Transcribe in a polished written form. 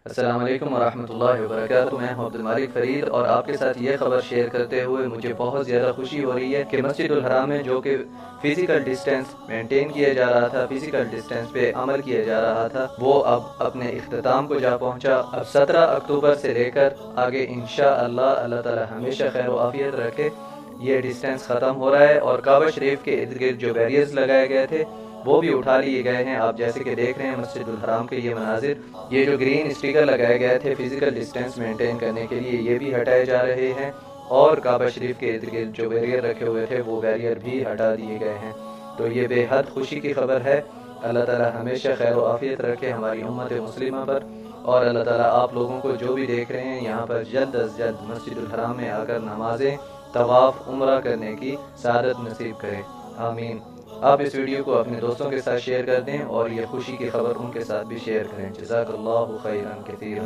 السلام علیکم ورحمۃ اللہ وبرکاتہ۔ میں ہوں عبدالمالک فرید اور آپ کے ساتھ یہ خبر شیئر کرتے ہوئے مجھے بہت زیادہ خوشی ہو رہی ہے کہ مسجد الحرام میں جو کہ فزیکل ڈسٹینس مینٹین کیا جا رہا تھا، فزیکل ڈسٹینس پہ عمل کیا جا رہا تھا، وہ اب اپنے اختتام کو جا پہنچا۔ اب 17 اکتوبر سے لے کر آگے انشاءاللہ اللہ تعالی ہمیشہ خیر و عافیت رکھے، یہ ڈسٹینس ختم ہو رہا ہے اور کعبہ شریف کے ارد گرد جو بیریئرز لگائے گئے تھے وہ بھی اٹھا لیے گئے ہیں۔ آپ جیسے کہ دیکھ رہے ہیں مسجد الحرام کے یہ مناظر، یہ جو گرین اسٹیکر لگائے گئے تھے فزیکل ڈسٹینس مینٹین کرنے کے لیے، یہ بھی ہٹائے جا رہے ہیں، اور کعبہ شریف کے ارد گرد جو بیریئر رکھے ہوئے تھے وہ بیریئر بھی ہٹا دیے گئے ہیں۔ تو یہ بے حد خوشی کی خبر ہے۔ اللہ تعالی ہمیشہ خیر و عافیت رکھے ہماری امت مسلمہ پر، اور اللہ تعالی آپ لوگوں کو جو بھی دیکھ رہے ہیں یہاں پر جلد از جلد مسجد الحرام میں آ کر نمازیں، طواف، عمرہ کرنے کی سعادت نصیب کرے، آمین۔ آپ اس ویڈیو کو اپنے دوستوں کے ساتھ شیئر کر دیں اور یہ خوشی کی خبر ان کے ساتھ بھی شیئر کریں۔ جزاک اللہ خیرا کثیرا۔